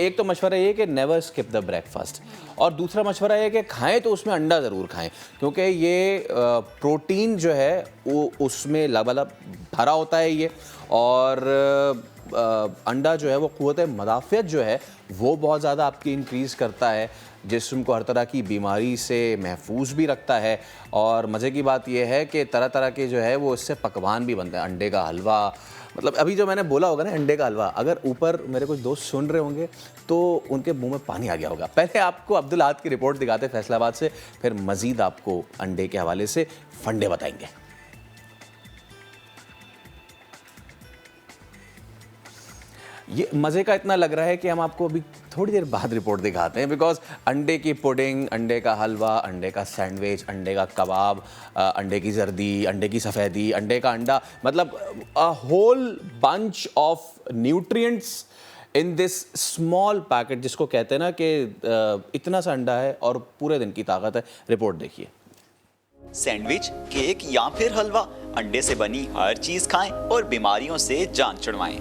एक तो मशवरा ये कि नेवर स्किप द ब्रेकफास्ट, और दूसरा मशवरा ये कि खाएं तो उसमें अंडा ज़रूर खाएं, क्योंकि ये प्रोटीन जो है वो उसमें लबालब भरा होता है ये, और अंडा जो है वो क़ुव्वत मदाफ़ियत जो है वो बहुत ज़्यादा आपकी इंक्रीज़ करता है, जिस्म को हर तरह की बीमारी से महफूज भी रखता है। और मज़े की बात यह है कि तरह तरह के जो है वो इससे पकवान भी बनते हैं। अंडे का हलवा, मतलब अभी जो मैंने बोला होगा ना अंडे का हलवा, अगर ऊपर मेरे कुछ दोस्त सुन रहे होंगे तो उनके मुंह में पानी आ गया होगा। पहले आपको अब्दुल अहद की रिपोर्ट दिखाते फैसलाबाद से, फिर मज़ीद आपको अंडे के हवाले से फंडे बताएंगे। ये मज़े का इतना लग रहा है कि हम आपको अभी थोड़ी देर बाद रिपोर्ट दिखाते हैं, बिकॉज अंडे की पुडिंग, अंडे का हलवा, अंडे का सैंडविच, अंडे का कबाब, अंडे की जर्दी, अंडे की सफ़ेदी, अंडे का अंडा, मतलब a whole bunch of nutrients in this small packet, जिसको कहते हैं ना कि इतना सा अंडा है और पूरे दिन की ताकत है। रिपोर्ट देखिए। सैंडविच, केक या फिर हलवा, अंडे से बनी हर चीज खाएं और बीमारियों से जान छुड़वाएं।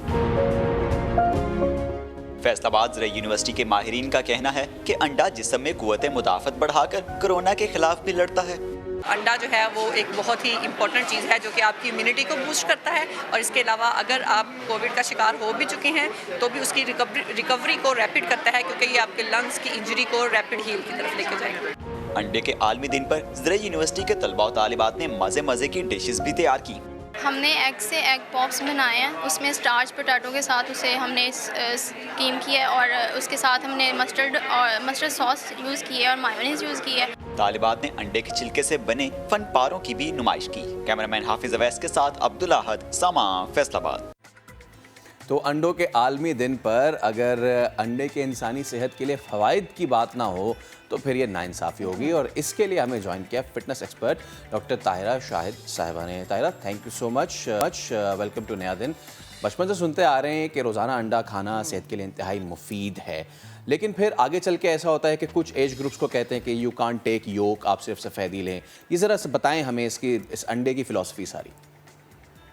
फैसलाबाद ज़राई यूनिवर्सिटी के माहिरीन का कहना है कि अंडा जिस्म में क़ुव्वत मुदाफ़त बढ़ाकर कोरोना के खिलाफ भी लड़ता है। अंडा जो है वो एक बहुत ही इम्पोर्टेंट चीज़ है जो कि आपकी इम्यूनिटी को बूस्ट करता है, और इसके अलावा अगर आप कोविड का शिकार हो भी चुके हैं तो भी उसकी रिकवरी को रैपिड करता है, क्योंकि ये आपके लंग्स की इंजरी को रैपिड हील की तरफ लेके जाएगा। अंडे के आलमी दिन पर ज़राई यूनिवर्सिटी के तलबा और तालिबात ने मज़े की डिशेस भी तैयार की। हमने एग से एग पॉप्स बनाए हैं, उसमें स्टार्च पोटैटो के साथ उसे हमने स्टीम किया है, और उसके साथ हमने मस्टर्ड सॉस यूज़ की है और मायोनीज़ यूज़ की है। तालिबात ने अंडे के छिलके से बने फन पारों की भी नुमाइश की। कैमरामैन हाफिज अवैस के साथ अब्दुल अहद, सामा, फैसलाबाद। तो अंडों के आलमी दिन पर अगर अंडे के इंसानी सेहत के लिए फ़वाइद की बात ना हो तो फिर ये नाइंसाफ़ी होगी, और इसके लिए हमें ज्वाइन किया fitness expert doctor Tahira Shahid sahiba ने। Tahira, thank you so much, welcome to Naya Din. बचपन से सुनते आ रहे हैं कि रोज़ाना अंडा खाना सेहत के लिए इंतहाई मुफीद है, लेकिन फिर आगे चल के ऐसा होता है कि कुछ एज ग्रुप्स को कहते हैं कि यू कांट टेक योक, आप सिर्फ सफ़ेदी लें। ये ज़रा बताएं हमें इस अंडे की फ़िलॉसफ़ी सारी।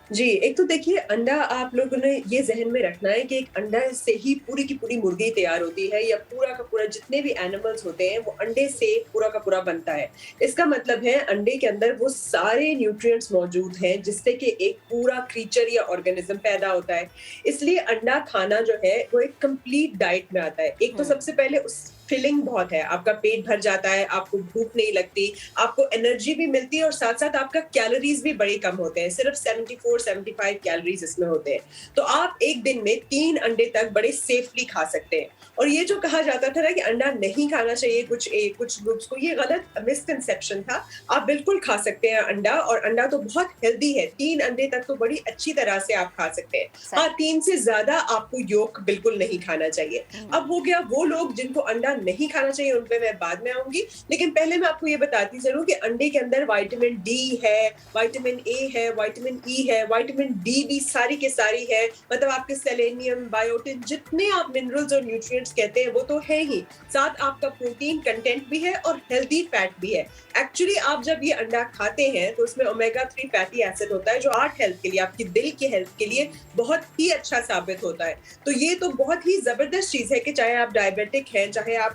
जी, एक तो देखिए अंडा आप लोगों ने ये ज़हन में रखना है कि एक अंडा से ही पूरी की पूरी मुर्गी तैयार होती है, या पूरा का पूरा जितने भी एनिमल्स होते हैं वो अंडे से पूरा का पूरा बनता है। इसका मतलब है अंडे के अंदर वो सारे न्यूट्रिएंट्स मौजूद हैं जिससे कि एक पूरा क्रीचर या ऑर्गेनिज्म पैदा होता है। इसलिए अंडा खाना जो है वो एक कंप्लीट डाइट में आता है। एक तो सबसे पहले उस फिलिंग बहुत है, आपका पेट भर जाता है, आपको भूख नहीं लगती, आपको एनर्जी भी मिलती है, और साथ साथ आपका कैलोरीज भी बड़े कम होते हैं, सिर्फ 74-75 कैलोरीज इसमें होते हैं। तो आप एक दिन में 3 अंडे तक बड़े सेफली खा सकते हैं। और ये जो कहा जाता था ना कि अंडा नहीं खाना चाहिए कुछ ग्रुप्स को, ये गलत मिसकंसेप्शन था। आप बिल्कुल खा सकते हैं अंडा, और अंडा तो बहुत हेल्दी है। 3 अंडे तक तो बड़ी अच्छी तरह से आप खा सकते हैं। हाँ, 3 से ज्यादा आपको योक बिल्कुल नहीं खाना चाहिए। अब हो गया वो लोग जिनको अंडा नहीं खाना चाहिए, उन पे मैं बाद में आऊंगी, लेकिन पहले मैं आपको ये बताती जरूर कि अंडे के अंदर विटामिन डी है, विटामिन ए है, विटामिन ई है, विटामिन डी भी सारी के सारी है। मतलब आपके सेलेनियम, बायोटिन, जितने आप मिनरल्स और न्यूट्रिएंट्स कहते हैं वो तो है ही, साथ आपका प्रोटीन कंटेंट भी है और हेल्दी फैट भी है। एक्चुअली आप जब ये अंडा खाते हैं तो उसमें ओमेगा 3 फैटी एसिड होता है जो हार्ट हेल्थ के लिए, आपकी दिल की हेल्थ के लिए बहुत ही अच्छा साबित होता है। तो ये तो बहुत ही जबरदस्त चीज है कि चाहे आप डायबिटिक हैं, चाहे आप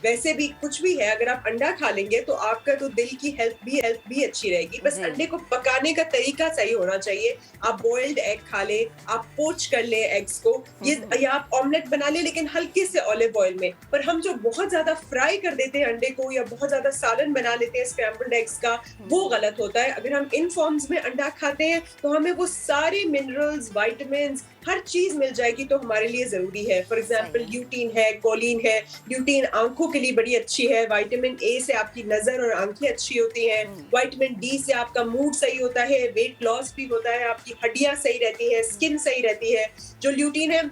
वैसे भी कुछ भी है, अगर आप अंडा खा लेंगे तो आपका तो दिल की हेल्थ भी अच्छी रहेगी। बस अंडे को पकाने का तरीका सही होना चाहिए। आप बॉइल्ड एग खा ले, आप पोच कर ले एग्स को, या आप ऑमलेट बना ले, लेकिन हल्के से ऑलिव ऑयल में। पर हम जो बहुत ज्यादा फ्राई कर देते हैं अंडे को, या बहुत ज्यादा सालन बना लेते हैं स्क्रैम्बल्ड एग्स का, वो गलत होता है। अगर हम इन फॉर्म्स में अंडा खाते हैं तो हमें वो सारे मिनरल्स, विटामिन्स, हर चीज मिल जाएगी, तो हमारे लिए जरूरी है। फॉर एग्जाम्पल ल्यूटीन है, कोलिन है। ल्यूटीन आंखों के लिए बड़ी अच्छी है, विटामिन ए से आपकी नजर और आंखें अच्छी होती हैं, विटामिन डी से आपका मूड सही होता है, वेट लॉस भी होता है, आपकी हड्डियां सही रहती है, स्किन सही रहती है। जो ल्यूटीन है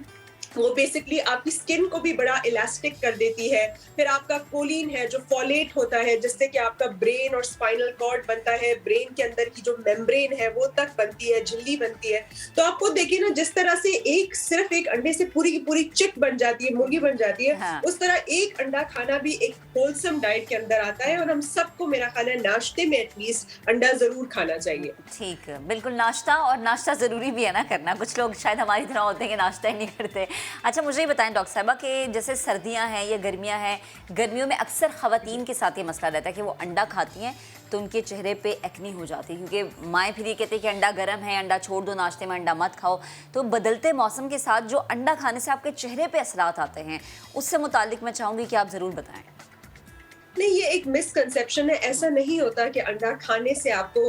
वो बेसिकली आपकी स्किन को भी बड़ा इलास्टिक कर देती है। फिर आपका कोलिन है जो फॉलेट होता है, जिससे कि आपका ब्रेन और स्पाइनल कॉर्ड बनता है, ब्रेन के अंदर की जो मेम्ब्रेन है वो तक बनती है, झिल्ली बनती है। तो आपको देखिए ना, जिस तरह से सिर्फ एक अंडे से पूरी की पूरी चिक बन जाती है, मुर्गी बन जाती है, हाँ। उस तरह एक अंडा खाना भी एक होलसम डाइट के अंदर आता है, और हम सबको मेरा ख्याल है नाश्ते में एटलीस्ट अंडा जरूर खाना चाहिए। ठीक है, बिल्कुल नाश्ता, और नाश्ता जरूरी भी है ना करना। कुछ लोग शायद हमारी तरह होते हैं कि नाश्ता ही नहीं करते, अच्छा मुझे ये बताएं डॉक्टर साहबा कि जैसे सर्दियां हैं या गर्मियां हैं, गर्मियों में अक्सर ख़वातीन के साथ ये मसला रहता है कि वो अंडा खाती हैं तो उनके चेहरे पे एक्नी हो जाती है, क्योंकि माएँ फिर ये कहती है कि अंडा गर्म है, अंडा छोड़ दो, नाश्ते में अंडा मत खाओ। तो बदलते मौसम के साथ जो अंडा खाने से आपके चेहरे पे असरात आते हैं, उससे मुतालिक मैं चाहूँगी कि आप ज़रूर बताएं। नहीं, ये एक मिसकंसेप्शन है। ऐसा नहीं होता कि अंडा खाने से आपको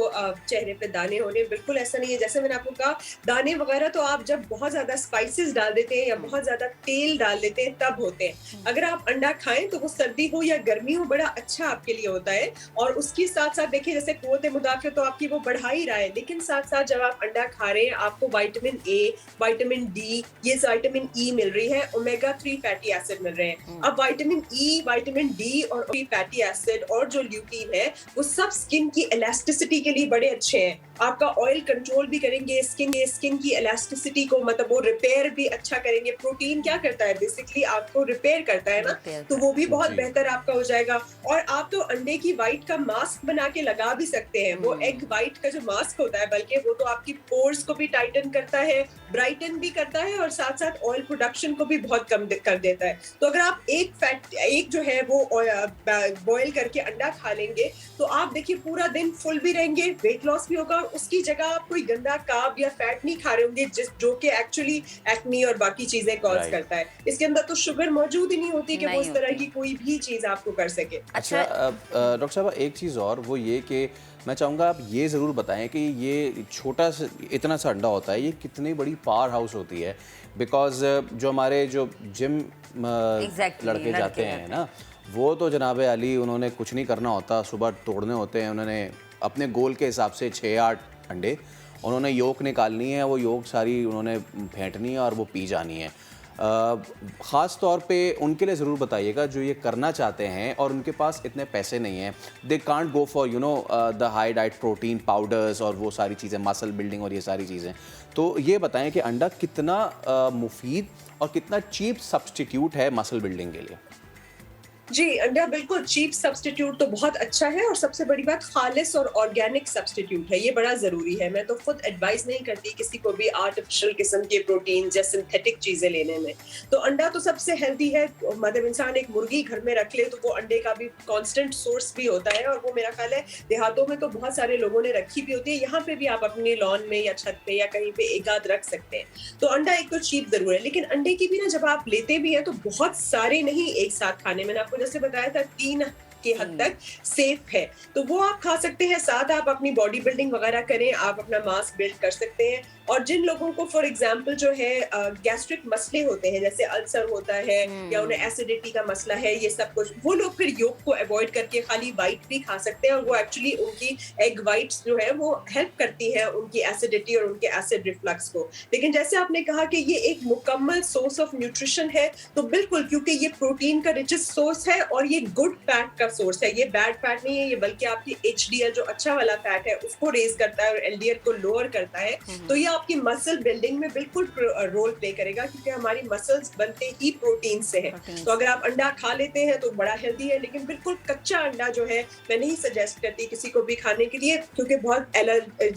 चेहरे पे दाने होने, बिल्कुल ऐसा नहीं है। जैसे मैंने आपको कहा, दाने वगैरह तो आप जब बहुत ज्यादा स्पाइसेस डाल देते हैं या बहुत ज्यादा तेल डाल देते हैं तब होते हैं। अगर आप अंडा खाएं तो वो सर्दी हो या गर्मी हो बड़ा अच्छा आपके लिए होता है। और उसके साथ साथ देखिए, जैसे कुव्वत मुदाफ़ा तो आपकी वो बढ़ा ही रहा है, लेकिन साथ साथ जब आप अंडा खा रहे हैं आपको विटामिन ए, विटामिन डी, ये विटामिन ई मिल रही है, ओमेगा 3 फैटी एसिड मिल रहे हैं। अब विटामिन ई, विटामिन डी और फैटी एसिड और जो ल्यूटीन है वो सब स्किन की इलास्टिसिटी के लिए बड़े अच्छे हैं। आपका ऑयल कंट्रोल भी करेंगे, स्किन की इलास्टिसिटी को, मतलब वो रिपेयर भी अच्छा करेंगे। प्रोटीन क्या करता है, बेसिकली आपको रिपेयर करता है ना, तो वो भी बहुत बेहतर आपका हो जाएगा। और आप तो अंडे की वाइट का मास्क बना के लगा भी सकते हैं। वो एग वाइट का जो मास्क होता है, बल्कि वो तो आपकी पोर्स को भी टाइटन करता है, ब्राइटन भी करता है और साथ साथ ऑयल प्रोडक्शन को भी बहुत कम कर देता है। तो अगर आप एक जो है वो बॉयल करके अंडा खा लेंगे तो आप देखिए पूरा दिन फुल भी रहेंगे, वेट लॉस भी होगा, और उसकी जगह आप कोई गंदा कार्ब या फैट नहीं खा रहे होंगे जो कि एक्चुअली एक्नी और बाकी चीजें कॉज करता है। इसके अंदर तो शुगर मौजूद ही नहीं होती कि वो उस तरह की कोई भी चीज आपको कर सके। अच्छा डॉक्टर साहब, एक चीज़ और वो ये कि मैं चाहूँगा आप ये ज़रूर बताएं कि ये छोटा सा इतना सा अंडा होता है, ये कितनी बड़ी पावर हाउस होती है। बिकॉज जो हमारे जो जिम लड़के जाते हैं ना, वो तो जनाब अली उन्होंने कुछ नहीं करना होता, सुबह तोड़ने होते हैं, उन्होंने अपने गोल के हिसाब से 6-8 अंडे, उन्होंने योक निकालनी है, वो योक सारी उन्होंने फेंटनी है और वो पी जानी है। ख़ास तौर पे उनके लिए ज़रूर बताइएगा जो ये करना चाहते हैं और उनके पास इतने पैसे नहीं हैं, they can't go for the high diet protein powders और वो सारी चीज़ें, मसल बिल्डिंग और ये सारी चीज़ें। तो ये बताएं कि अंडा कितना मुफीद और कितना चीप सब्स्टिट्यूट है मसल बिल्डिंग के लिए। जी, अंडा बिल्कुल चीप सब्स्टिट्यूट तो बहुत अच्छा है, और सबसे बड़ी बात खालिस और ऑर्गेनिक सब्स्टिट्यूट है, ये बड़ा ज़रूरी है। मैं तो खुद एडवाइस नहीं करती किसी को भी आर्टिफिशियल किस्म के प्रोटीन या सिंथेटिक चीज़ें लेने में। तो अंडा तो सबसे हेल्दी है, मतलब इंसान एक मुर्गी घर में रख ले तो वो अंडे का भी कांस्टेंट सोर्स भी होता है, और वो मेरा ख्याल है देहातों में तो बहुत सारे लोगों ने रखी भी होती है। यहाँ पे भी आप अपने लॉन में या छत पे या कहीं पे एक आध रख सकते हैं। तो अंडा एक तो चीप ज़रूर है, लेकिन अंडे की भी ना जब आप लेते भी हैं तो बहुत सारे नहीं एक साथ खाने। मैंने आपको जैसे बताया था 3 के हद तक सेफ है, तो वो आप खा सकते हैं। साथ आप अपनी बॉडी बिल्डिंग वगैरह करें, आप अपना मास बिल्ड कर सकते हैं। और जिन लोगों को फॉर एग्जांपल जो है गैस्ट्रिक मसले होते हैं, जैसे अल्सर होता है या उन्हें एसिडिटी का मसला है, ये सब कुछ, वो लोग फिर योग को अवॉइड करके खाली वाइट भी खा सकते हैं। और वो एक्चुअली उनकी एग वाइट्स जो है वो हेल्प करती है उनकी एसिडिटी और उनके एसिड रिफ्लक्स को। लेकिन जैसे आपने कहा कि ये एक मुकम्मल सोर्स ऑफ न्यूट्रिशन है, तो बिल्कुल, क्योंकि ये प्रोटीन का रिचेस्ट सोर्स है और ये गुड फैट का सोर्स है, ये बैड फैट नहीं है, ये बल्कि आपकी HDL जो अच्छा वाला फैट है उसको रेज करता है और LDL को लोअर करता है। तो ये आपकी मसल बिल्डिंग में बिल्कुल रोल प्ले करेगा, क्योंकि हमारी मसल्स बनते ही प्रोटीन से है। तो अगर आप अंडा खा लेते हैं तो बड़ा हेल्दी है, लेकिन बिल्कुल कच्चा अंडा जो है मैं नहीं सजेस्ट करती किसी को भी खाने के लिए, क्योंकि बहुत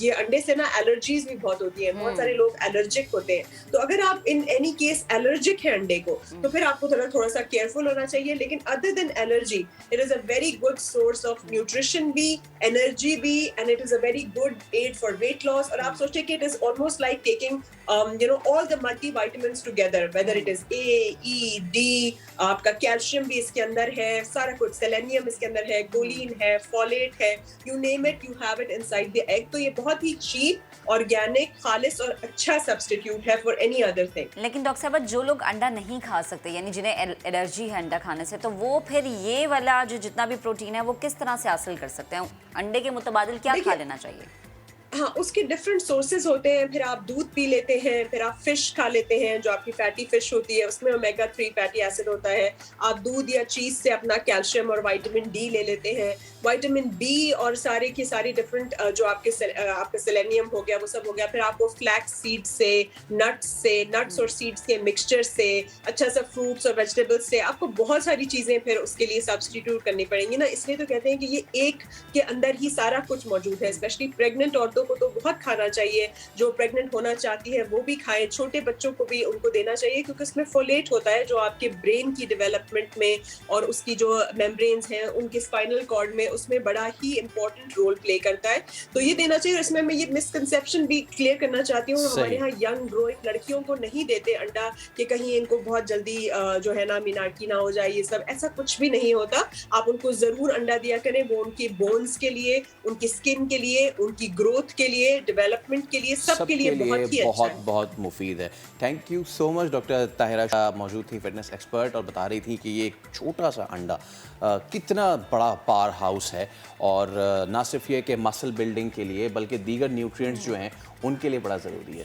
ये अंडे से ना एलर्जीज भी बहुत होती है, बहुत सारे लोग एलर्जिक होते हैं। तो अगर आप इन एनी केस एलर्जिक है अंडे को, तो फिर आपको थोड़ा सा केयरफुल होना चाहिए। लेकिन other than allergy, it is a very good source of nutrition भी, एनर्जी भी, and it is a very good aid for weight loss. और आप सोचिए कि it is almost like taking all the multivitamins together, whether it is A, E, D, आपका calcium भी इसके अंदर है, सारा कुछ, सेलेनियम इसके अंदर है, कोलिन है, फोलेट है, you name it, you have it inside the egg। तो ये बहुत ही चीप, ऑर्गेनिक, खालिस और अच्छा सब्स्टिट्यूट है for any other thing। लेकिन डॉक्टर साहब, जो लोग अंडा नहीं खा सकते, यानी जिन्हें एलर्जी है अंडा खाने से, तो वो फिर ये वाला जो जितना भी प्रोटीन है वो किस तरह से हासिल कर सकते हैं? अंडे के मुतबादिल क्या खा लेना चाहिए? हाँ, उसके डिफरेंट सोर्सेज होते हैं। फिर आप दूध पी लेते हैं, फिर आप फिश खा लेते हैं, जो आपकी फैटी फिश होती है, उसमें ओमेगा 3 फैटी एसिड होता है। आप दूध या चीज से अपना कैल्शियम और विटामिन डी ले लेते हैं, विटामिन बी और सारे की सारी डिफरेंट जो आपके सेलेनियम हो गया, वो सब हो गया। फिर आपको फ्लैक्स सीड से, नट्स और सीड्स के मिक्सचर से, अच्छा सा फ्रूट्स और वेजिटेबल्स से, आपको बहुत सारी चीजें फिर उसके लिए सब्स्टिट्यूट करनी पड़ेंगी ना। इसलिए तो कहते हैं कि ये एक के अंदर ही सारा कुछ मौजूद है। स्पेशली प्रेग्नेंट औरतों औरतों को तो बहुत खाना चाहिए, जो प्रेग्नेंट होना चाहती है वो भी खाएं, छोटे बच्चों को भी उनको देना चाहिए क्योंकि उसमें फोलेट होता है जो आपके ब्रेन की डेवलपमेंट में और उसकी जो मेम्ब्रेन्स हैं उनके स्पाइनल कॉर्ड में, उसमें बड़ा ही इंपॉर्टेंट रोल प्ले करता है। तो ये देना चाहिए। इसमें मैं ये मिसकंसेप्शन भी क्लियर करना चाहती हूँ, हमारे यहाँ यंग ग्रोइंग लड़कियों को नहीं देते अंडा कि कहीं इनको बहुत जल्दी जो है ना मीनाकी ना हो जाए, ये सब ऐसा कुछ भी नहीं होता। आप उनको जरूर अंडा दिया करें, वो उनकी बोन्स के लिए, उनकी स्किन के लिए, उनकी ग्रोथ के लिए, डेवलपमेंट के लिए, सबके लिए बहुत ही अच्छा है। बहुत मुफीद है। Thank you so much. Doctor Tahira Shah मौजूद थी, फिटनेस एक्सपर्ट, और बता रही थी कि ये एक छोटा सा अंडा कितना बड़ा पावर हाउस है, और ना सिर्फ ये कि मसल बिल्डिंग के लिए बल्कि दीगर न्यूट्रिएंट्स जो हैं उनके लिए बड़ा ज़रूरी है।